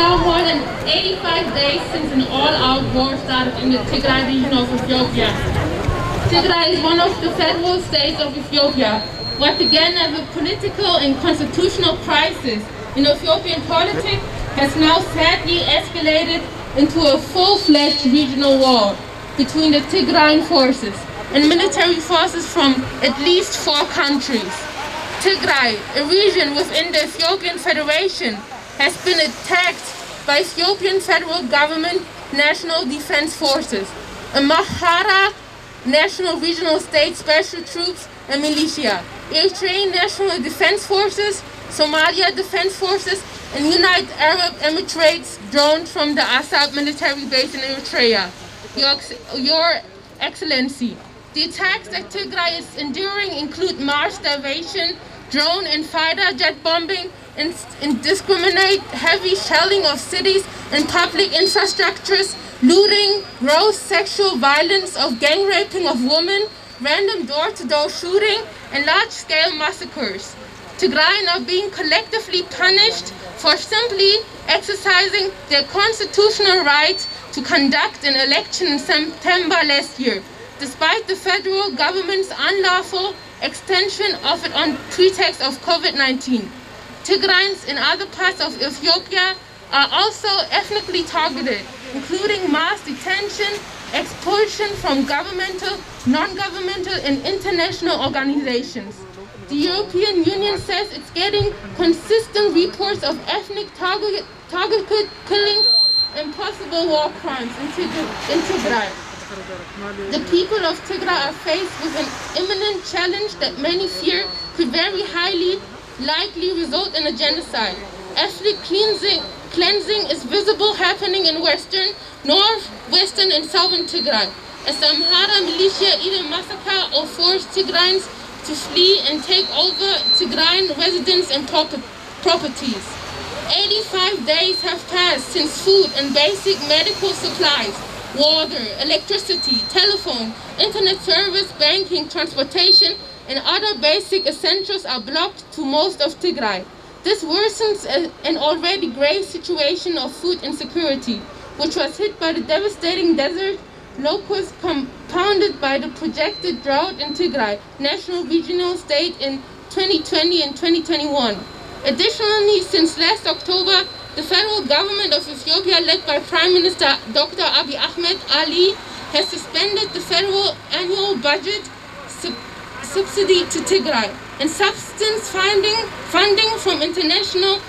now more than 85 days since an all-out war started in the Tigray region of Ethiopia. Tigray is one of the federal states of Ethiopia. What began as a political and constitutional crisis in Ethiopian politics has now sadly escalated into a full-fledged regional war between the Tigrayan forces and military forces from at least 4 countries. Tigray, a region within the Ethiopian Federation, has been attacked by Ethiopian federal government National Defense Forces, Amhara National Regional State Special Troops and Militia, Eritrean National Defense Forces, Somalia Defense Forces, and United Arab Emirates drones from the Assab military base in Eritrea. Your Excellency, the attacks that Tigray is enduring include mass starvation, drone and fighter jet bombing, indiscriminate heavy shelling of cities and public infrastructures, looting, gross sexual violence of gang raping of women, random door-to-door shooting, and large-scale massacres. Tigrayan are being collectively punished for simply exercising their constitutional right to conduct an election in September last year, despite the federal government's unlawful extension of it on pretext of COVID-19. Tigrayans in other parts of Ethiopia are also ethnically targeted, including mass detention, expulsion from governmental, non-governmental, and international organizations. The European Union says it's getting consistent reports of ethnic targeted killings and possible war crimes in Tigray. The people of Tigray are faced with an imminent challenge that many fear could very highly likely result in a genocide. Ethnic cleansing is visible happening in western, northwestern, and southern Tigray, as the Amhara militia either massacre or force Tigrayans to flee and take over Tigrayan residents and properties. 85 days have passed since food and basic medical supplies, water, electricity, telephone, internet service, banking, transportation, and other basic essentials are blocked to most of Tigray. This worsens an already grave situation of food insecurity, which was hit by the devastating desert locusts compounded by the projected drought in Tigray, national regional state in 2020 and 2021. Additionally, since last October, the federal government of Ethiopia, led by Prime Minister Dr. Abiy Ahmed Ali, has suspended the federal annual budget subsidy to Tigray and substance funding from international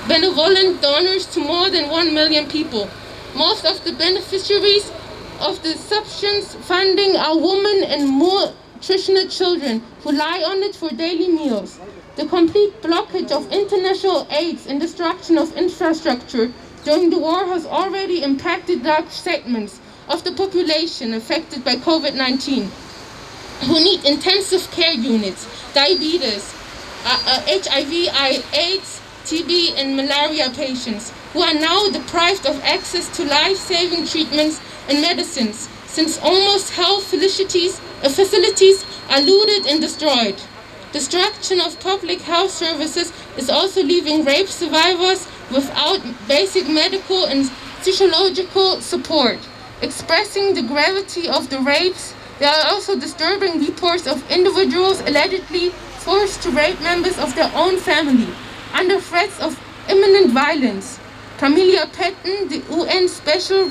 benevolent donors to more than 1 million people. Most of the beneficiaries of the substance funding are women and malnutritioned children who rely on it for daily meals. The complete blockage of international aid and destruction of infrastructure during the war has already impacted large segments of the population affected by COVID-19, who need intensive care units, diabetes, HIV, AIDS, TB, and malaria patients, who are now deprived of access to life-saving treatments and medicines, since almost health facilities are looted and destroyed. Destruction of public health services is also leaving rape survivors without basic medical and psychological support. Expressing the gravity of the rapes, there are also disturbing reports of individuals allegedly forced to rape members of their own family under threats of imminent violence. Camilla Patton, the UN Special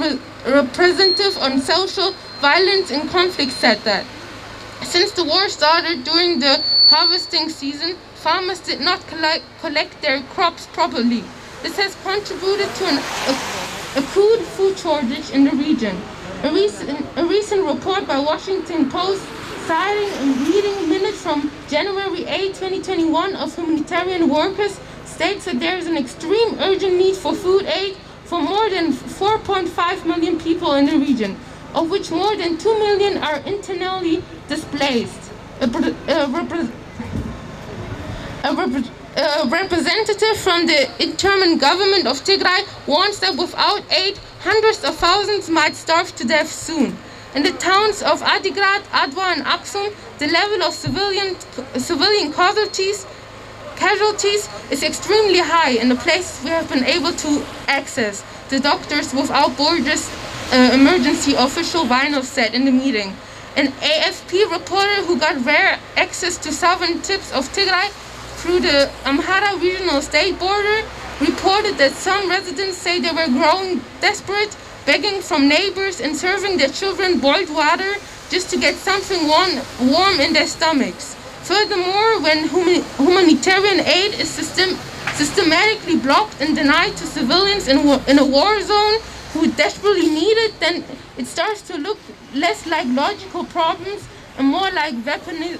Representative on Social Violence in Conflict, said that since the war started during the harvesting season, farmers did not collect their crops properly. This has contributed to an acute food shortage in the region. A recent report by Washington Post, citing and reading minutes from January 8, 2021 of humanitarian workers, states that there is an extreme urgent need for food aid for more than 4.5 million people in the region, of which more than 2 million are internally displaced. A representative from the interim government of Tigray warns that without aid, hundreds of thousands might starve to death soon. In the towns of Adigrat, Adwa, and Aksum, the level of civilian casualties casualties is extremely high in the places we have been able to access, the Doctors Without Borders emergency official Vinal said in the meeting. An AFP reporter who got rare access to southern tips of Tigray through the Amhara regional state border reported that some residents say they were growing desperate, begging from neighbors and serving their children boiled water just to get something warm in their stomachs. Furthermore, when humanitarian aid is systematically blocked and denied to civilians in a war zone who desperately need it, then it starts to look less like logical problems and more like weaponizing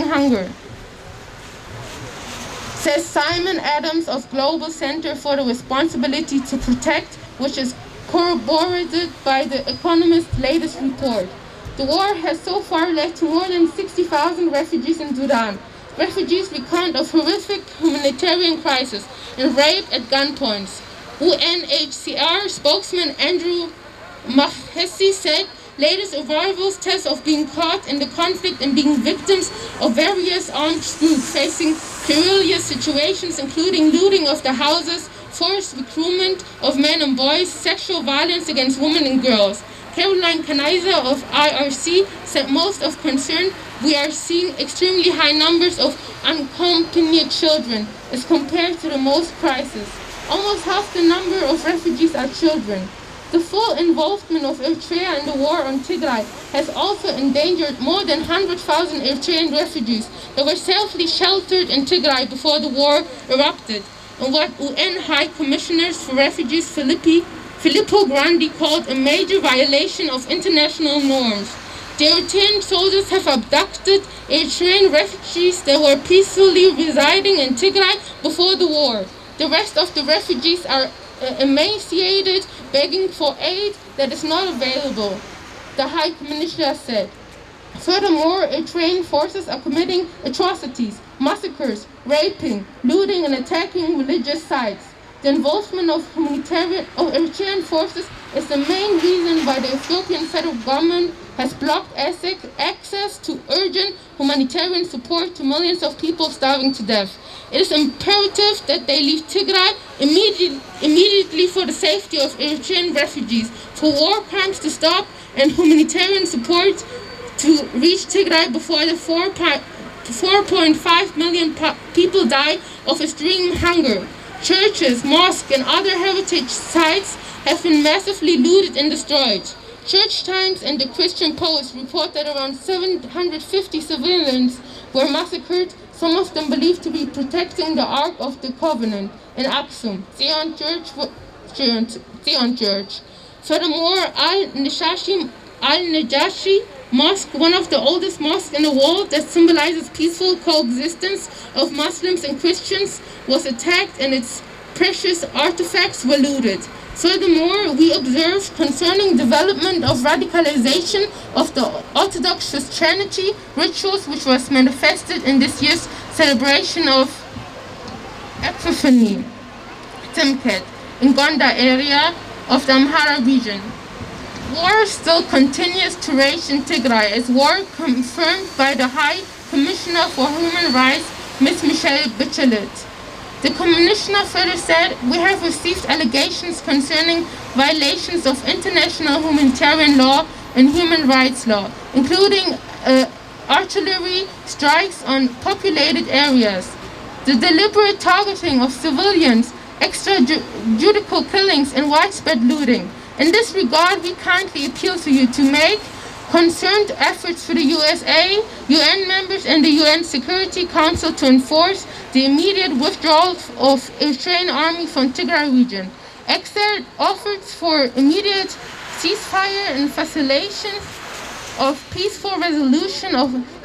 hunger. Says Simon Adams of Global Center for the Responsibility to Protect, which is corroborated by the Economist's latest report. The war has so far led to more than 60,000 refugees in Sudan. Refugees recount of horrific humanitarian crisis and rape at gunpoints. UNHCR spokesman Andrew Mahesi said latest arrivals tell of being caught in the conflict and being victims of various armed groups facing perilous situations including looting of the houses, forced recruitment of men and boys, sexual violence against women and girls. Caroline Kanizer of IRC said most of concern we are seeing extremely high numbers of unaccompanied children as compared to the most crises. Almost half the number of refugees are children. The full involvement of Eritrea in the war on Tigray has also endangered more than 100,000 Eritrean refugees that were safely sheltered in Tigray before the war erupted, and what UN High Commissioner for Refugees Filippo Grandi called a major violation of international norms. The Eritrean soldiers have abducted Eritrean refugees that were peacefully residing in Tigray before the war. The rest of the refugees are emaciated, begging for aid that is not available, the High Commissioner said. Furthermore, Eritrean forces are committing atrocities, massacres, raping, looting and attacking religious sites. The involvement of Eritrean forces is the main reason why the Ethiopian federal government has blocked access to urgent humanitarian support to millions of people starving to death. It is imperative that they leave Tigray immediately for the safety of Eritrean refugees, for war crimes to stop and humanitarian support to reach Tigray before the 4.5 million people die of extreme hunger. Churches, mosques and other heritage sites have been massively looted and destroyed. Church Times and the Christian Post report that around 750 civilians were massacred, some of them believed to be protecting the Ark of the Covenant in Aksum, Zion Church. Furthermore, Al-Najashi Mosque, one of the oldest mosques in the world that symbolizes peaceful coexistence of Muslims and Christians, was attacked and its precious artifacts were looted. Furthermore, we observed concerning development of radicalization of the Orthodox Christianity rituals which was manifested in this year's celebration of Epiphany, Timket, in Gondar area of the Amhara region. War still continues to rage in Tigray as war confirmed by the High Commissioner for Human Rights, Ms. Michelle Bachelet. The Commissioner further said, we have received allegations concerning violations of international humanitarian law and human rights law, including artillery strikes on populated areas, the deliberate targeting of civilians, extrajudicial killings and widespread looting. In this regard, we kindly appeal to you to make concerned efforts for the USA, UN members and the UN Security Council to enforce the immediate withdrawal of Eritrean army from Tigray region. Exert efforts for immediate ceasefire and facilitation of peaceful resolution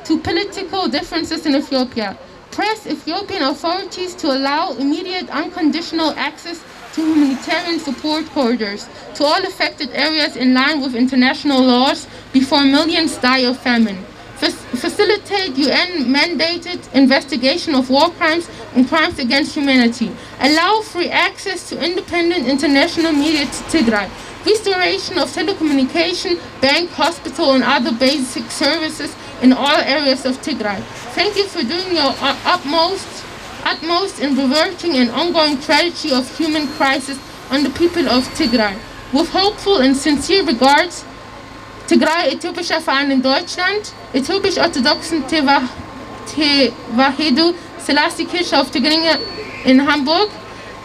to political differences in Ethiopia. Press Ethiopian authorities to allow immediate unconditional access to humanitarian support corridors to all affected areas in line with international laws before millions die of famine. Facilitate UN-mandated investigation of war crimes and crimes against humanity. Allow free access to independent international media to Tigray. Restoration of telecommunication, bank, hospital and other basic services in all areas of Tigray. Thank you for doing your utmost in reverting an ongoing tragedy of human crisis on the people of Tigray. With hopeful and sincere regards, Tigray, Äthiopischer Verein in Deutschland, Äthiopisch-Orthodoxen Tewahedo Selassie Kirche of Tigray in Hamburg,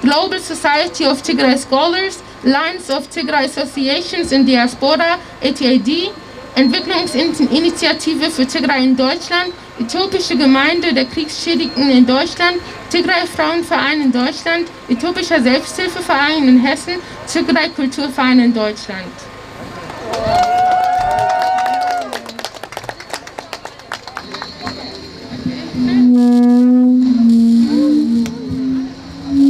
Global Society of Tigray Scholars, Alliance of Tigray Associations in Diaspora, ATAD, Entwicklungsinitiative für Tigray in Deutschland, Äthiopische Gemeinde der Kriegsschädigten in Deutschland, Tigray Frauenverein in Deutschland, Äthiopischer Selbsthilfeverein in Hessen, Tigray Kulturverein in Deutschland.